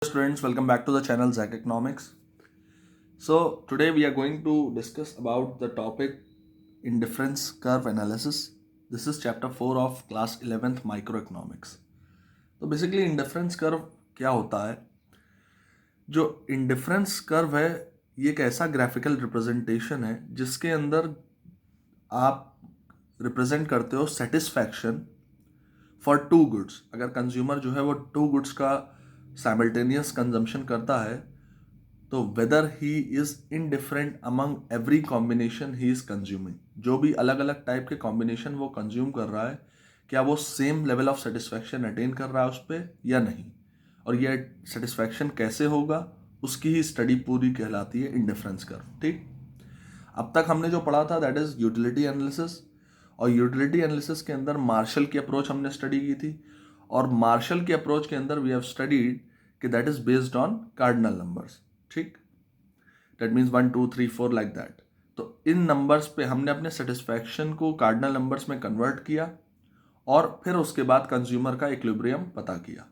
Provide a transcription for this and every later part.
Students, welcome back to the channel Zach Economics. So today we are going to discuss about the topic indifference curve analysis. This is chapter 4 of class 11th microeconomics. तो basically indifference curve क्या होता है? जो indifference curve है ये एक ऐसा graphical representation है जिसके अंदर आप रिप्रेजेंट करते हो सेटिस्फैक्शन फॉर टू गुड्स. अगर कंज्यूमर जो है वो टू गुड्स का साइमल्टेनियस कंजम्पशन करता है तो weather he is indifferent among every combination he is consuming. जो भी अलग अलग टाइप के कॉम्बिनेशन वो कंज्यूम कर रहा है क्या वो same level of satisfaction attain कर रहा है उस पर या नहीं, और ये सेटिस्फैक्शन कैसे होगा उसकी ही स्टडी पूरी कहलाती है इंडिफरेंस कर्व. ठीक, अब तक हमने जो पढ़ा था दैट इज यूटिलिटी एनालिसिस, और यूटिलिटी एनालिसिस के अंदर मार्शल की अप्रोच हमने स्टडी की थी, और मार्शल की अप्रोच के अंदर वी हैव स्टडीड कि that is based on cardinal numbers. ठीक, दैट मीन्स 1 2 3 4 लाइक दैट. तो इन नंबर्स पे हमने अपने सेटिस्फैक्शन को कार्डिनल नंबर्स में कन्वर्ट किया और फिर उसके बाद कंज्यूमर का इक्विलिब्रियम पता किया.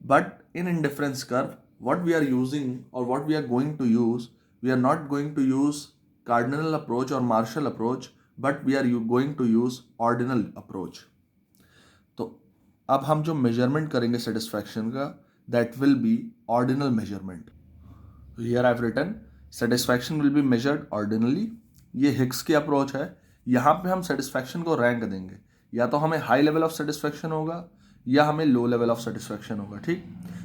But in indifference curve what we are using or what we are going to use, we are not going to use cardinal approach or Marshall approach, but we are going to use ordinal approach. तो अब हम जो measurement करेंगे satisfaction का that will be ordinal measurement. Here I have written satisfaction will be measured ordinally. ये Hicks की approach है. यहाँ पे हम सेटिस्फैक्शन को रैंक देंगे, या तो हमें हाई लेवल ऑफ सेटिस्फैक्शन होगा या हमें लो लेवल ऑफ सेटिस्फैक्शन होगा. ठीक,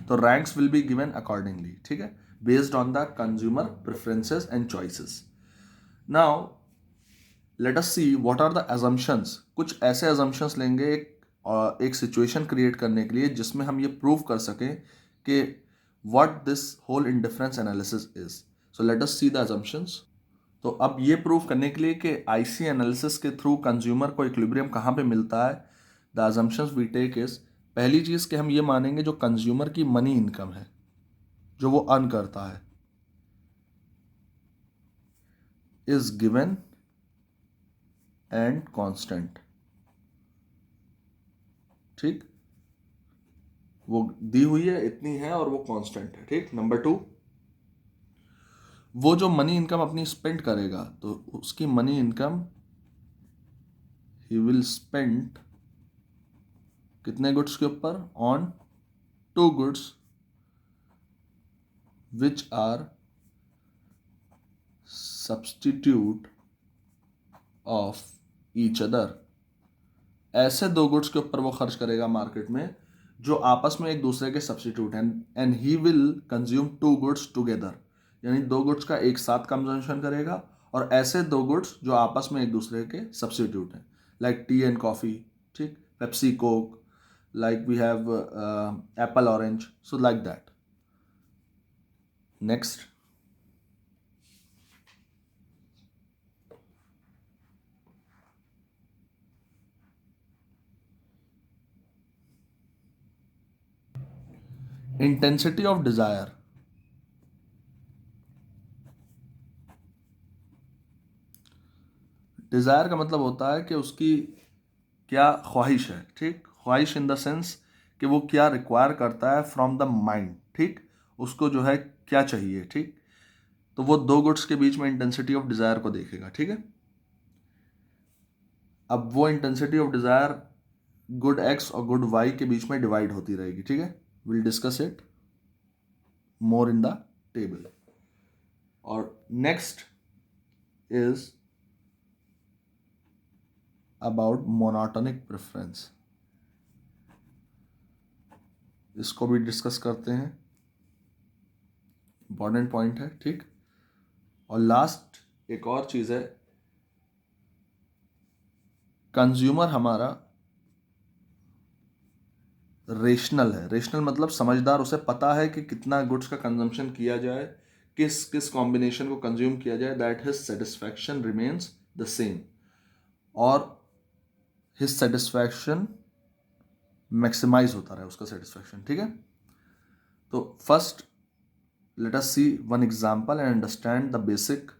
तो ranks will be given accordingly. ठीक है, based on the consumer preferences and choices. Now let us see what are the assumptions. कुछ ऐसे अजम्पशंस लेंगे एक सिचुएशन क्रिएट करने के लिए जिसमें हम ये प्रूव कर सकें कि what this whole indifference analysis is. So let us see the assumptions. तो अब ये प्रूव करने के लिए कि आईसी एनालिसिस के थ्रू कंज्यूमर को इक्विलिब्रियम कहाँ पे मिलता है, the assumptions we take is, पहली चीज़ कि हम ये मानेंगे जो कंज्यूमर की मनी इनकम है जो वो अर्न करता है इज गिवन एंड कांस्टेंट. ठीक, वो दी हुई है, इतनी है और वो कांस्टेंट है. ठीक, नंबर 2, वो जो मनी इनकम अपनी स्पेंड करेगा तो उसकी money income he will spend कितने गुड्स के ऊपर, on two goods which are substitute of each other. ऐसे दो गुड्स के ऊपर वो खर्च करेगा मार्केट में जो आपस में एक दूसरे के सब्सटीट्यूट हैं. And he will consume two goods together, यानी दो गुड्स का एक साथ कंजम्पशन करेगा और ऐसे दो गुड्स जो आपस में एक दूसरे के सब्सटीट्यूट हैं, लाइक टी एंड कॉफ़ी. ठीक, Pepsi Coke, like we have apple orange, so like that. Next, intensity of desire. Desire का मतलब होता है कि उसकी क्या ख्वाहिश है. ठीक, ख्वाहिश इन द सेंस कि वो क्या रिक्वायर करता है फ्रॉम द माइंड. ठीक, उसको जो है क्या चाहिए. ठीक, तो वो दो गुड्स के बीच में इंटेंसिटी ऑफ डिज़ायर को देखेगा. ठीक है, अब वो intensity of desire good X और गुड वाई के बीच में डिवाइड होती रहेगी. ठीक है, will discuss it more in the table. और next is about monotonic preference. इसको भी डिस्कस करते हैं, इंपॉर्टेंट पॉइंट है. ठीक, और लास्ट एक और चीज़ है, कंज्यूमर हमारा रेशनल है. रेशनल मतलब समझदार, उसे पता है कि कितना गुड्स का कंजम्पशन किया जाए, किस किस कॉम्बिनेशन को कंज्यूम किया जाए, that his satisfaction remains the same, और हिज सेटिस्फैक्शन मैक्सिमाइज होता रहे, उसका सेटिस्फैक्शन. ठीक है, तो first let us see one example and understand the basic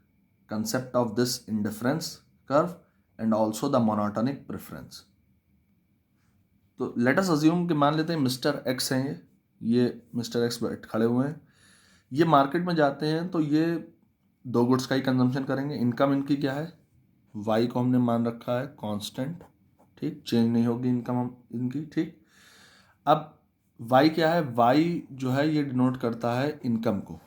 concept of this indifference curve and also the monotonic preference. तो let us assume कि मान लेते हैं मिस्टर एक्स हैं ये, ये मिस्टर एक्स खड़े हुए हैं, ये मार्केट में जाते हैं तो ये दो गुड्स का ही कंजम्पशन करेंगे। इनकम इनकी क्या है, वाई को हमने मान रखा है कांस्टेंट, ठीक, चेंज नहीं होगी इनकम इनकी, ठीक। अब वाई क्या है, वाई जो है ये डिनोट करता है इनकम को,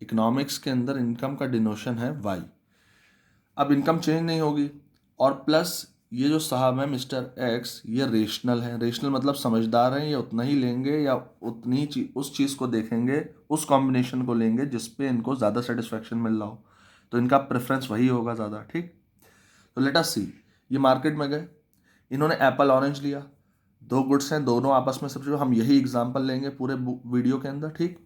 इकोनॉमिक्स के अंदर इनकम का डिनोशन है वाई। अब इनकम चेंज नहीं होगी, और प्लस ये जो साहब है मिस्टर एक्स, ये रेशनल है। रेशनल मतलब समझदार हैं, ये उतना ही लेंगे या उतनी ही उस चीज़ को देखेंगे, उस कॉम्बिनेशन को लेंगे जिस पे इनको ज़्यादा सेटिस्फैक्शन मिल रहा हो, तो इनका प्रेफरेंस वही होगा ज़्यादा, ठीक। तो लेट अस सी, ये मार्केट में गए, इन्होंने एप्पल ऑरेंज लिया, दो गुड्स हैं, दोनों आपस में सबसे, हम यही एग्जाम्पल लेंगे पूरे वीडियो के अंदर, ठीक।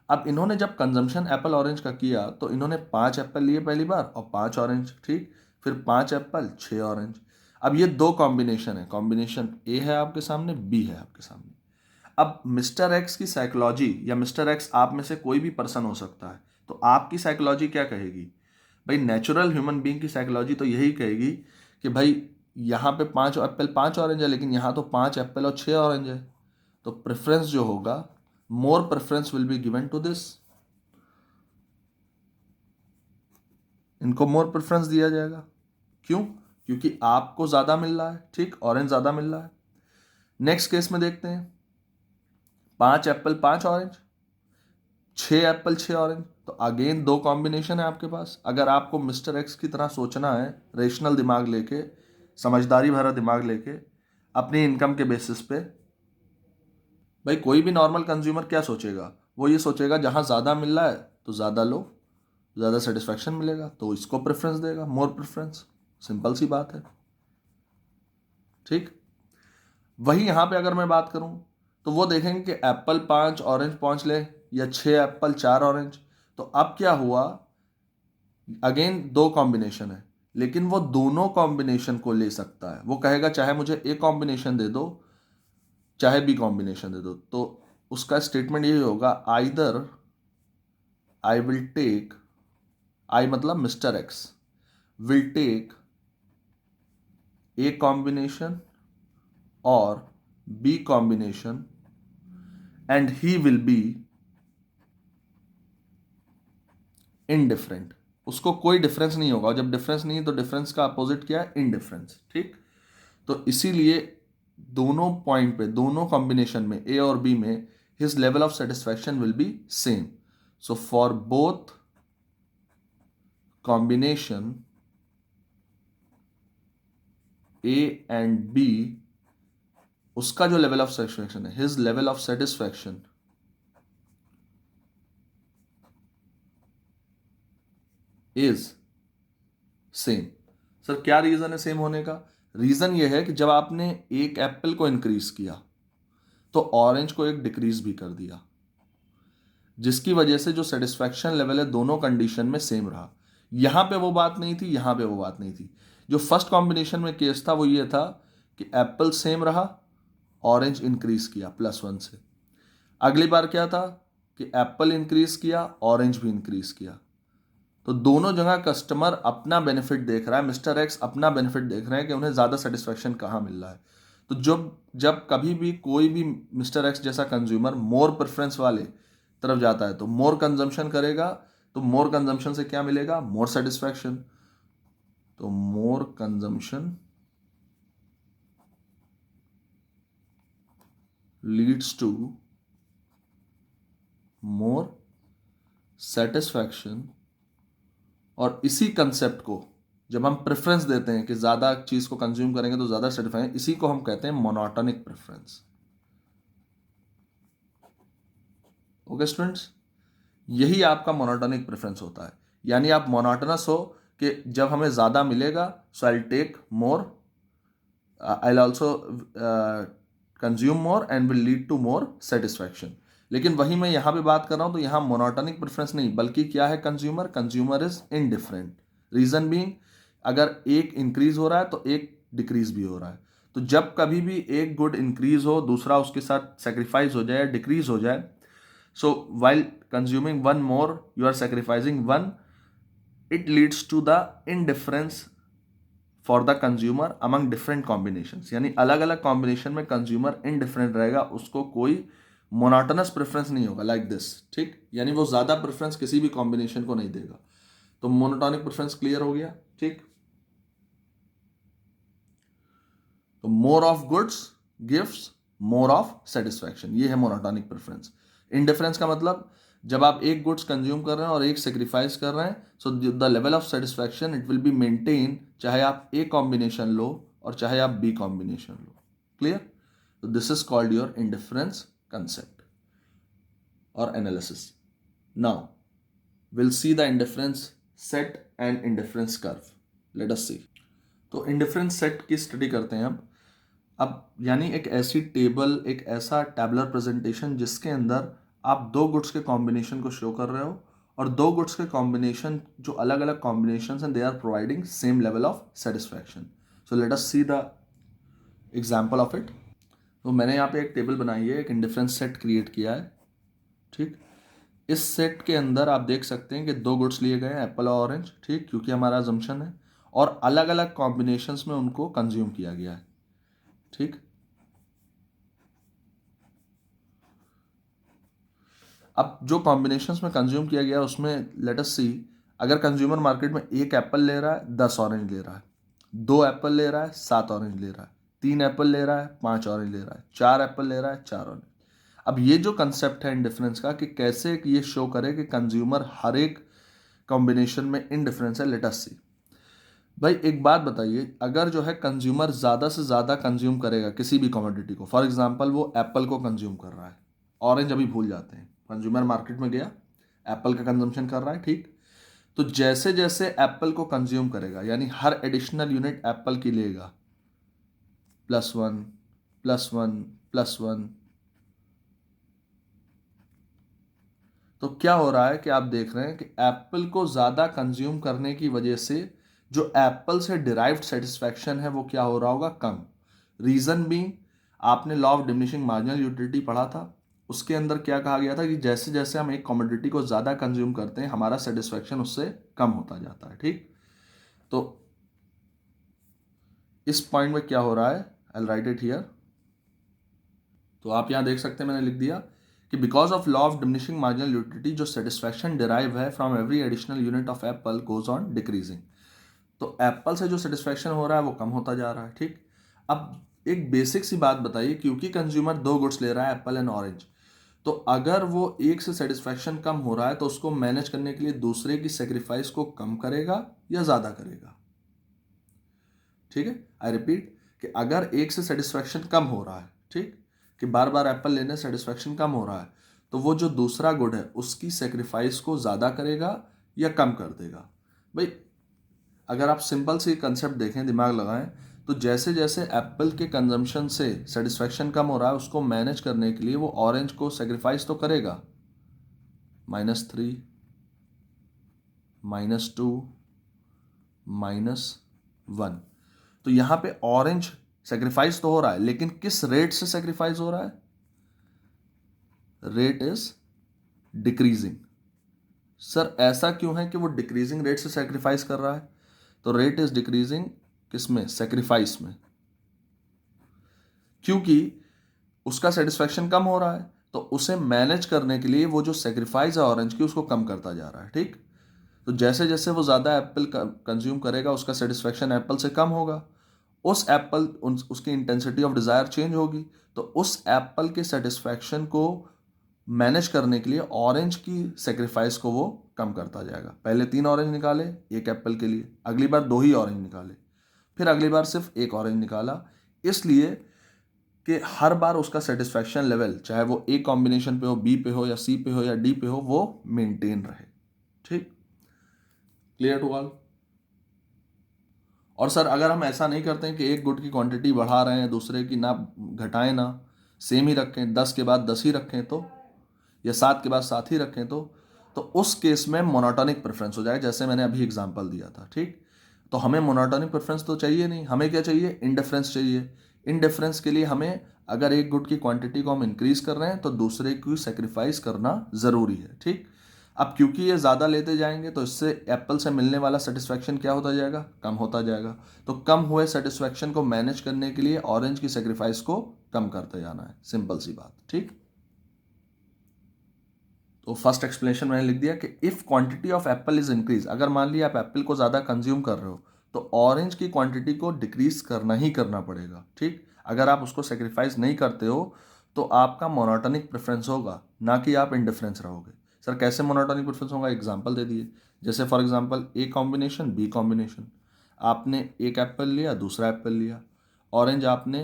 अब इन्होंने जब कंजम्पशन एप्पल ऑरेंज का किया तो इन्होंने 5 एप्पल लिए पहली बार और 5 ऑरेंज, ठीक, फिर 5 एप्पल 6 ऑरेंज। अब ये दो कॉम्बिनेशन है, कॉम्बिनेशन ए है आपके सामने, बी है आपके सामने। अब मिस्टर एक्स की साइकोलॉजी, या मिस्टर एक्स आप में से कोई भी पर्सन हो सकता है, तो आपकी साइकोलॉजी क्या कहेगी भाई, नेचुरल ह्यूमन बीइंग की साइकोलॉजी तो यही कहेगी कि भाई यहाँ पे 5 एप्पल 5 ऑरेंज है, लेकिन यहाँ तो 5 एप्पल और 6 ऑरेंज है, तो प्रेफरेंस जो होगा, more preference will be given to this, इनको मोर प्रेफरेंस दिया जाएगा। क्यों? क्योंकि आपको ज़्यादा मिल रहा है, ठीक, ऑरेंज ज़्यादा मिल रहा है। नेक्स्ट केस में देखते हैं, 5 एप्पल 5 ऑरेंज, 6 एप्पल 6 ऑरेंज, तो अगेन दो कॉम्बिनेशन है आपके पास। अगर आपको मिस्टर एक्स की तरह सोचना है, रेशनल दिमाग लेके, समझदारी भरा दिमाग लेके, अपनी इनकम के बेसिस पे, भाई कोई भी नॉर्मल कंज्यूमर क्या सोचेगा, वो ये सोचेगा जहाँ ज़्यादा मिल रहा है तो ज़्यादा लो, ज़्यादा सेटिस्फैक्शन मिलेगा तो इसको प्रेफरेंस देगा, मोर प्रेफरेंस, सिंपल सी बात है, ठीक। वही यहाँ पे अगर मैं बात करूँ तो वो देखेंगे कि एप्पल 5 ऑरेंज 5 ले, या 6 एप्पल 4 ऑरेंज, तो अब क्या हुआ, अगेन दो कॉम्बिनेशन है, लेकिन वो दोनों कॉम्बिनेशन को ले सकता है। वो कहेगा चाहे मुझे ए कॉम्बिनेशन दे दो, चाहे बी कॉम्बिनेशन दे दो, तो उसका स्टेटमेंट यही होगा, either I will take, I मतलब mister X will take a combination और B combination and he will be indifferent. उसको कोई डिफरेंस नहीं होगा, जब डिफरेंस नहीं है तो डिफरेंस का अपोजिट क्या है, इनडिफरेंस, ठीक। तो इसीलिए दोनों पॉइंट पे, दोनों कॉम्बिनेशन में, ए और बी में, his level of satisfaction will be same. So for both combination A and B, उसका जो लेवल ऑफ सेटिस्फैक्शन है, his level of satisfaction is same. Sir क्या रीजन है सेम होने का? रीजन यह है कि जब आपने एक एप्पल को इंक्रीज किया तो ऑरेंज को एक डिक्रीज भी कर दिया, जिसकी वजह से जो सेटिस्फैक्शन लेवल है दोनों कंडीशन में सेम रहा। यहां पे वो बात नहीं थी, यहां पे वो बात नहीं थी। जो फर्स्ट कॉम्बिनेशन में केस था वो ये था कि एप्पल सेम रहा, ऑरेंज इंक्रीज किया +1 से। अगली बार क्या था कि एप्पल इंक्रीज किया, ऑरेंज भी इंक्रीज किया। तो दोनों जगह कस्टमर अपना बेनिफिट देख रहा है, मिस्टर एक्स अपना बेनिफिट देख रहे हैं कि उन्हें ज़्यादा सेटिस्फैक्शन कहाँ मिल रहा है। तो जब जब कभी भी कोई भी मिस्टर एक्स जैसा कंज्यूमर मोर प्रेफरेंस वाले तरफ जाता है तो मोर कंजम्पशन करेगा, तो मोर कंजम्पशन से क्या मिलेगा, मोर सेटिस्फैक्शन। तो more consumption leads to more satisfaction. और इसी कंसेप्ट को जब हम प्रेफरेंस देते हैं कि ज़्यादा चीज़ को कंज्यूम करेंगे तो ज़्यादा सेटिस्फाई, इसी को हम कहते हैं मोनोटोनिक प्रेफरेंस। ओके स्टूडेंट्स, यही आपका मोनोटोनिक प्रेफरेंस होता है। यानी आप मोनोटोनस हो कि जब हमें ज़्यादा मिलेगा so I take more, I also consume more and will lead to more satisfaction. लेकिन वही मैं यहाँ पे बात कर रहा हूँ तो यहाँ मोनोटोनिक प्रेफरेंस नहीं, बल्कि क्या है, consumer is indifferent. Reason being, अगर एक इंक्रीज हो रहा है तो एक डिक्रीज भी हो रहा है। तो जब कभी भी एक गुड इंक्रीज हो, दूसरा उसके साथ सेक्रीफाइस हो जाए, डिक्रीज हो जाए, so while consuming one more you are sacrificing one, it leads to the indifference for the consumer among different combinations। यानी अलग अलग कॉम्बिनेशन में कंज्यूमर इनडिफरेंट रहेगा, उसको कोई मोनोटोनस प्रेफरेंस नहीं होगा लाइक दिस, ठीक, यानी वो ज़्यादा प्रेफरेंस किसी भी कॉम्बिनेशन को नहीं देगा। तो मोनोटोनिक प्रेफरेंस क्लियर हो गया, ठीक। तो more of goods gives more of satisfaction, ये है मोनोटोनिक प्रेफरेंस। इनडिफरेंस का मतलब जब आप एक गुड्स कंज्यूम कर रहे हैं और एक सेक्रीफाइस कर रहे हैं, so the level of satisfaction it will be maintain, चाहे आप ए कॉम्बिनेशन लो और चाहे आप बी कॉम्बिनेशन लो। क्लियर? तो this is called your indifference concept और analysis. Now will see the indifference set and indifference curve. Let us see. तो इंडिफरेंस सेट की स्टडी करते हैं अब यानी एक ऐसी टेबल, एक ऐसा टैबुलर प्रेजेंटेशन जिसके अंदर आप दो गुड्स के कॉम्बिनेशन को शो कर रहे हो और दो गुड्स के कॉम्बिनेशन जो अलग अलग कॉम्बिनेशन हैं, they are providing same level of satisfaction. So let us see the example of it. तो मैंने यहाँ पे एक टेबल बनाई है, एक इंडिफरेंस सेट क्रिएट किया है, ठीक। इस सेट के अंदर आप देख सकते हैं कि दो गुड्स लिए गए हैं, एप्पल और ऑरेंज, ठीक, क्योंकि हमारा अजम्पशन है, और अलग अलग कॉम्बिनेशंस में उनको कंज्यूम किया गया है, ठीक। अब जो कॉम्बिनेशंस में कंज्यूम किया गया उसमें लेट अस सी, अगर कंज्यूमर मार्केट में एक एप्पल ले रहा है 10 ऑरेंज ले रहा है, दो एप्पल ले रहा है 7 ऑरेंज ले रहा है, तीन एप्पल ले रहा है 5 ऑरेंज ले रहा है, चार एप्पल ले रहा है 4 ऑरेंज। अब ये जो कंसेप्ट है इंडिफरेंस का कि कैसे ये शो करे कि कंज्यूमर हर एक कॉम्बिनेशन में इनडिफरेंस है, लेट अस सी। भाई एक बात बताइए, अगर जो है कंज्यूमर ज़्यादा से ज़्यादा कंज्यूम करेगा किसी भी कमोडिटी को, फॉर एग्जांपल वो एप्पल को कंज्यूम कर रहा है, ऑरेंज अभी भूल जाते हैं, कंज्यूमर मार्केट में गया, एप्पल का कंजम्पशन कर रहा है, ठीक। तो जैसे जैसे एप्पल को कंज्यूम करेगा यानी हर एडिशनल यूनिट एप्पल की लेगा, +1 +1 +1, तो क्या हो रहा है कि आप देख रहे हैं कि एप्पल को ज़्यादा कंज्यूम करने की वजह से जो एप्पल से डिराइव्ड सेटिस्फैक्शन है वो क्या हो रहा होगा, कम। रीज़न भी, आपने law of diminishing marginal utility पढ़ा था, उसके अंदर क्या कहा गया था कि जैसे जैसे हम एक कमोडिटी को ज़्यादा कंज्यूम करते हैं हमारा सेटिस्फैक्शन उससे कम होता जाता है, ठीक। तो इस पॉइंट में क्या हो रहा है, आई राइट इट हियर। तो आप यहाँ देख सकते हैं मैंने लिख दिया कि because of law of diminishing marginal utility जो सेटिस्फैक्शन डिराइव है from every additional unit of Apple goes on decreasing. तो एप्पल से जो सेटिस्फैक्शन हो रहा है वो कम होता जा रहा है, ठीक। अब एक बेसिक सी बात बताइए, क्योंकि कंज्यूमर दो गुड्स ले रहा है एप्पल एंड ऑरेंज, तो अगर वो एक से सेटिस्फैक्शन कम हो रहा है तो उसको मैनेज करने के लिए दूसरे की सेक्रीफाइस को कम करेगा या ज़्यादा करेगा, ठीक है। आई रिपीट कि अगर एक से सेटिस्फैक्शन कम हो रहा है, ठीक, कि बार बार एप्पल लेने सेटिस्फैक्शन कम हो रहा है, तो वो जो दूसरा गुड है उसकी सेक्रीफाइस को ज़्यादा करेगा या कम कर देगा। भाई अगर आप सिंपल सी कंसेप्ट देखें, दिमाग लगाएं, तो जैसे जैसे एप्पल के कंजम्पशन से सेटिस्फैक्शन कम हो रहा है उसको मैनेज करने के लिए वो ऑरेंज को सेक्रीफाइस तो करेगा, -3 -2 -1। तो यहाँ पे ऑरेंज सेक्रीफाइस तो हो रहा है, लेकिन किस रेट से सेक्रीफाइस हो रहा है, रेट इज डिक्रीजिंग। सर ऐसा क्यों है कि वो डिक्रीजिंग रेट से सेक्रीफाइस कर रहा है, तो रेट इज डिक्रीजिंग किसमें, सेक्रीफाइस में, क्योंकि उसका सेटिस्फैक्शन कम हो रहा है तो उसे मैनेज करने के लिए वो जो सेक्रीफाइस है ऑरेंज की उसको कम करता जा रहा है, ठीक। तो जैसे जैसे वो ज़्यादा एप्पल कंज्यूम करेगा उसका सेटिस्फैक्शन एप्पल से कम होगा, उस एप्पल उसकी इंटेंसिटी ऑफ डिज़ायर चेंज होगी, तो उस एप्पल के सेटिस्फैक्शन को मैनेज करने के लिए ऑरेंज की सेक्रीफाइस को वो कम करता जाएगा। पहले 3 ऑरेंज निकाले एक एप्पल के लिए, अगली बार 2 ही ऑरेंज निकाले, फिर अगली बार सिर्फ एक ऑरेंज निकाला, इसलिए कि हर बार उसका सेटिस्फैक्शन लेवल चाहे वो ए कॉम्बिनेशन पे हो, बी पे हो या सी पे हो या डी पे हो, वो मेंटेन रहे, ठीक। Clear to all. और सर अगर हम ऐसा नहीं करते हैं कि एक गुड की क्वांटिटी बढ़ा रहे हैं दूसरे की ना घटाएं ना सेम ही रखें, 10 के बाद 10 ही रखें तो, या 7 के बाद 7 ही रखें तो उस केस में मोनोटोनिक प्रेफरेंस हो जाए, जैसे मैंने अभी एग्जांपल दिया था, ठीक। तो हमें मोनोटोनिक प्रेफरेंस तो चाहिए नहीं, हमें क्या चाहिए, इंडिफरेंस चाहिए। इंडिफरेंस के लिए हमें अगर एक गुड की क्वांटिटी को हम इंक्रीज कर रहे हैं तो दूसरे की सेक्रीफाइस करना ज़रूरी है, ठीक। अब क्योंकि ये ज़्यादा लेते जाएंगे तो इससे एप्पल से मिलने वाला सेटिस्फैक्शन क्या होता जाएगा, कम होता जाएगा। तो कम हुए सेटिस्फैक्शन को मैनेज करने के लिए ऑरेंज की सेक्रीफाइस को कम करते जाना है, सिंपल सी बात, ठीक। तो फर्स्ट एक्सप्लेनेशन मैंने लिख दिया कि if quantity of Apple is increase, अगर मान लिया आप एप्पल को ज़्यादा कंज्यूम कर रहे हो तो ऑरेंज की क्वांटिटी को डिक्रीज करना ही करना पड़ेगा, ठीक। अगर आप उसको सेक्रीफाइस नहीं करते हो तो आपका मोनोटोनिक प्रेफरेंस होगा, ना कि आप इंडिफरेंस रहोगे। सर कैसे मोनोटोनिक प्रेफरेंस होगा, एग्जाम्पल दे दिए। जैसे for example A combination B combination, आपने एक एप्पल लिया दूसरा एप्पल लिया, ऑरेंज आपने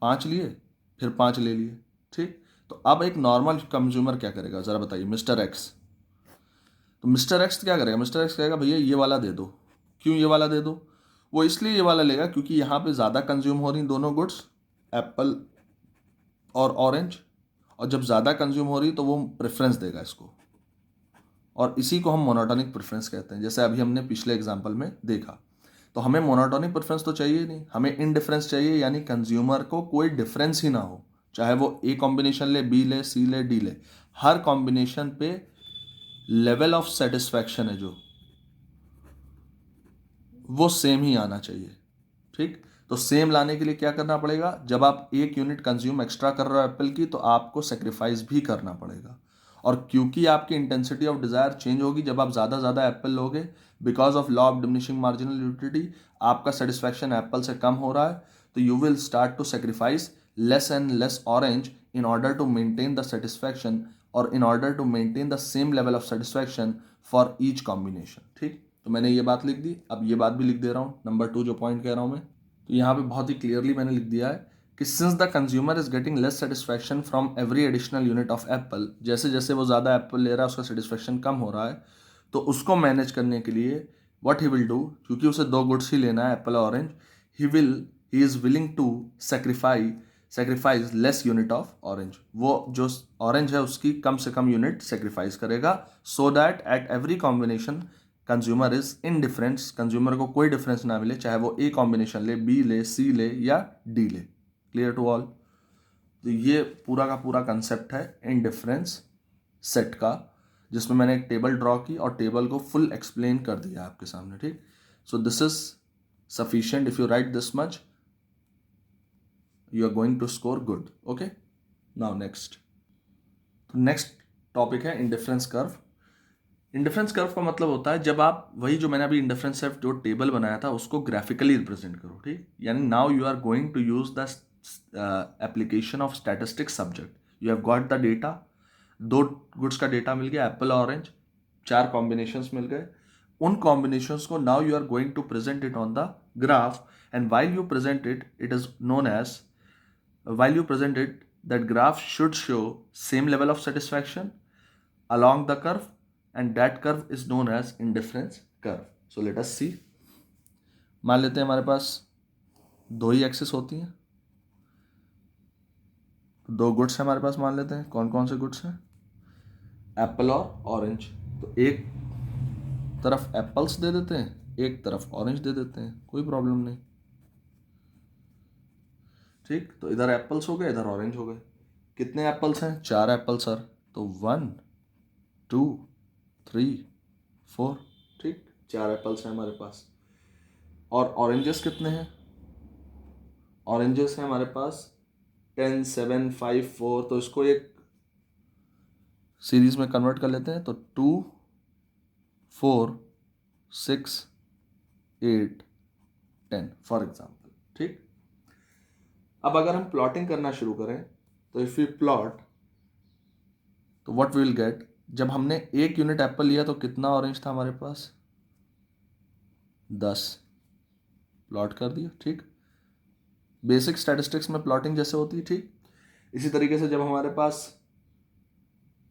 5 लिए फिर 5 ले लिए, ठीक। तो अब एक नॉर्मल कंज्यूमर क्या करेगा ज़रा बताइए, मिस्टर एक्स। तो मिस्टर एक्स क्या करेगा, मिस्टर एक्स कहेगा भैया ये वाला दे दो। क्यों ये वाला दे दो, वो इसलिए ये वाला लेगा क्योंकि यहाँ पे ज़्यादा कंज्यूम हो रही दोनों गुड्स, एप्पल और ऑरेंज, और जब ज़्यादा कंज्यूम हो रही तो वो प्रेफरेंस देगा इसको, और इसी को हम मोनोटोनिक प्रेफरेंस कहते हैं, जैसे अभी हमने पिछले एग्जाम्पल में देखा। तो हमें मोनोटोनिक प्रेफरेंस तो चाहिए नहीं, हमें इनडिफरेंस चाहिए, यानी कंज्यूमर को कोई डिफरेंस ही ना हो, चाहे वो ए कॉम्बिनेशन ले, बी ले, सी ले, डी ले, हर कॉम्बिनेशन पे लेवल ऑफ सेटिस्फैक्शन है जो वो सेम ही आना चाहिए, ठीक। तो सेम लाने के लिए क्या करना पड़ेगा, जब आप 1 यूनिट कंज्यूम एक्स्ट्रा कर रहे हो एप्पल की तो आपको सेक्रीफाइस भी करना पड़ेगा। और क्योंकि आपकी इंटेंसिटी ऑफ डिज़ायर चेंज होगी जब आप ज़्यादा एप्पल लोगे, because of law of diminishing marginal utility, आपका सेटिस्फैक्शन एप्पल से कम हो रहा है, तो you will start to sacrifice less and less orange in order to maintain the satisfaction or in order to maintain the same level of satisfaction for each combination, ठीक। तो मैंने ये बात लिख दी, अब ये बात भी लिख दे रहा हूँ, नंबर 2 जो पॉइंट कह रहा हूँ मैं, तो यहाँ पे बहुत ही क्लियरली मैंने लिख दिया है कि since the consumer is getting less satisfaction from every additional unit of Apple, जैसे जैसे वो ज़्यादा एप्पल ले रहा है उसका सेटिस्फैक्शन कम हो रहा है, तो उसको मैनेज करने के लिए व्हाट ही विल डू, क्योंकि उसे 2 गुड्स ही लेना है एप्पल और orange, he is willing to sacrifice less unit of orange, वो जो ऑरेंज है उसकी कम से कम यूनिट सेक्रीफाइस करेगा, so that at every combination consumer is indifference, consumer को कोई डिफरेंस ना मिले, चाहे वो ए कॉम्बिनेशन ले, बी ले, सी ले या डी ले। Clear to all. तो ये पूरा का पूरा कंसेप्ट है इनडिफरेंस सेट का, जिसमें मैंने एक टेबल ड्रॉ की और टेबल को फुल एक्सप्लेन कर दिया आपके सामने, ठीक। So this is sufficient, if you right this much you are going to score good, okay। now next, तो नेक्स्ट टॉपिक है इंडिफरेंस कर्व। इंडिफरेंस कर्व का मतलब होता है जब आप वही जो मैंने अभी इंडिफरेंस कर्व जो टेबल बनाया था उसको ग्राफिकली रिप्रेजेंट करो, ठीक। यानी now you are going to use the application of statistics subject, you have got the data, 2 goods का डेटा मिल गया, एप्पल और ऑरेंज, 4 कॉम्बिनेशंस मिल गए, उन कॉम्बिनेशंस को now you are going to present it on the graph, and while you present it is known as, while you present it, that graph should show same level of satisfaction along the curve, and that curve is known as indifference curve। so let us see, मान लेते हैं हमारे पास 2 ही axis होती हैं, 2 goods हैं हमारे पास, मान लेते हैं कौन कौन से गुड्स हैं, एप्पल और ऑरेंज। तो एक तरफ एप्पल्स दे देते हैं, एक तरफ ऑरेंज दे देते हैं, कोई प्रॉब्लम नहीं, ठीक। तो इधर एप्पल्स हो गए, इधर ऑरेंज हो गए। कितने एप्पल्स हैं, 4 एप्पल सर, तो 1 2 3 4, ठीक, 4 एप्पल्स हैं हमारे पास। और ऑरेंजेस कितने हैं, ऑरेंजेस हैं हमारे पास 10 7 5 4, तो इसको एक सीरीज में कन्वर्ट कर लेते हैं, तो 2 4 6 8 10 फॉर एग्जाम्पल, ठीक। अब अगर हम प्लॉटिंग करना शुरू करें तो इफ यू प्लॉट, तो व्हाट विल गेट, जब हमने 1 यूनिट एप्पल लिया तो कितना ऑरेंज था हमारे पास, 10, प्लॉट कर दिया, ठीक। बेसिक स्टैटिस्टिक्स में प्लॉटिंग जैसे होती है, ठीक। इसी तरीके से जब हमारे पास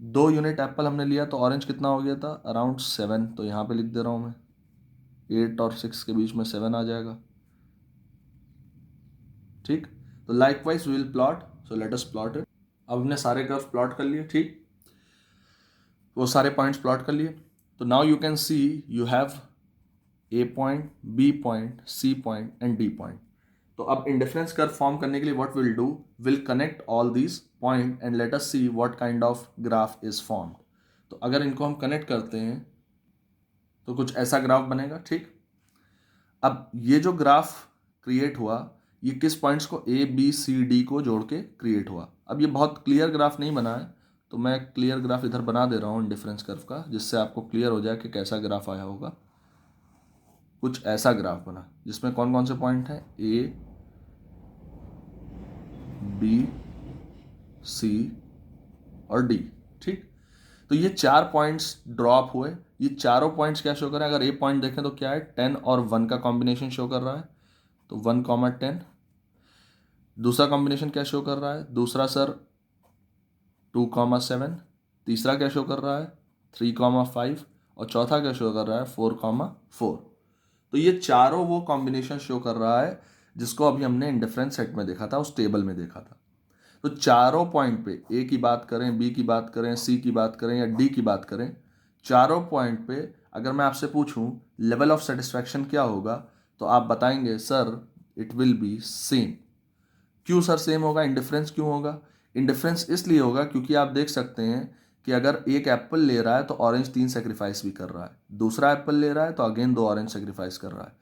2 यूनिट एप्पल हमने लिया तो ऑरेंज कितना हो गया था, अराउंड 7, तो यहाँ पे लिख दे रहा हूँ मैं, 8 और 6 के बीच में 7 आ जाएगा, ठीक। तो likewise we will plot, so let us plot it. अब हमने सारे कर्व प्लॉट कर लिए, ठीक, वो सारे पॉइंट्स प्लॉट कर लिए। तो now you can see you have A point, B point, C point and D point. तो अब इंडिफरेंस कर्व फॉर्म करने के लिए what will do, will connect all these point and let us see what kind of graph is formed. तो अगर इनको हम connect करते हैं तो कुछ ऐसा ग्राफ बनेगा, ठीक। अब ये जो ग्राफ क्रिएट हुआ ये किस पॉइंट्स को, ए बी सी डी को जोड़ के क्रिएट हुआ। अब ये बहुत क्लियर ग्राफ नहीं बना है, तो मैं क्लियर ग्राफ इधर बना दे रहा हूँ इंडिफरेंस कर्व का, जिससे आपको क्लियर हो जाए कि कैसा ग्राफ आया होगा। कुछ ऐसा ग्राफ बना जिसमें कौन कौन से पॉइंट हैं, ए, बी, सी और डी। ठीक, तो ये 4 पॉइंट्स ड्रॉप हुए। ये चारों पॉइंट्स क्या शो कर रहे हैं? अगर ए पॉइंट देखें तो क्या है, 10 और 1 का कॉम्बिनेशन शो कर रहा है, तो 1, 10। दूसरा कॉम्बिनेशन क्या शो कर रहा है? दूसरा सर 2, 7। तीसरा क्या शो कर रहा है? 3, 5। और चौथा क्या शो कर रहा है? 4, 4। तो ये चारों वो कॉम्बिनेशन शो कर रहा है जिसको अभी हमने इंडिफरेंस सेट में देखा था, उस टेबल में देखा था। तो चारों पॉइंट पे, ए की बात करें, बी की बात करें, सी की बात करें या डी की बात करें, चारों पॉइंट पे अगर मैं आपसे पूछूं लेवल ऑफ सेटिस्फैक्शन क्या होगा, तो आप बताएंगे sir it will be same. क्यों सर सेम होगा? इंडिफरेंस क्यों होगा? इंडिफरेंस इसलिए होगा क्योंकि आप देख सकते हैं कि अगर एक एप्पल ले रहा है तो ऑरेंज 3 सेक्रीफाइस भी कर रहा है, दूसरा एप्पल ले रहा है तो अगेन 2 ऑरेंज सेक्रीफाइस कर रहा है।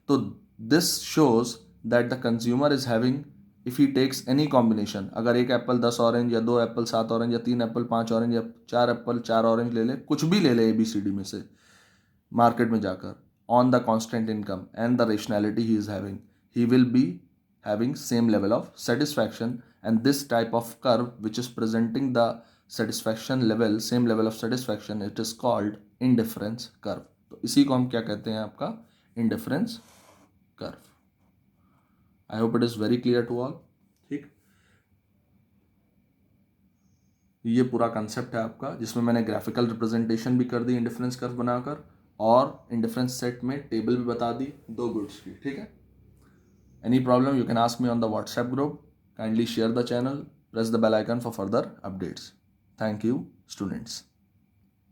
तो this shows that the consumer is having, if he takes any combination, अगर एक एप्पल 10 ऑरेंज या 2 एप्पल 7 ऑरेंज या 3 एप्पल 5 ऑरेंज या 4 एप्पल 4 ऑरेंज ले ले, कुछ भी ले ले ABCD में से मार्केट में जाकर, on the constant income and the rationality he is having, he will be having same level of satisfaction. And this type of curve which is presenting the satisfaction level, same level of satisfaction, it is called indifference curve. तो इसी को हम क्या कहते हैं? आपका indifference curve. I hope it is very clear to all. ठीक, ये पूरा कंसेप्ट है आपका, जिसमें मैंने ग्राफिकल रिप्रेजेंटेशन भी कर दी इंडिफरेंस कर्व बनाकर, और इंडिफरेंस सेट में टेबल भी बता दी 2 गुड्स की। ठीक है, any problem you can ask me on the WhatsApp group. Kindly share the channel, press the bell icon for further updates. Thank you, students.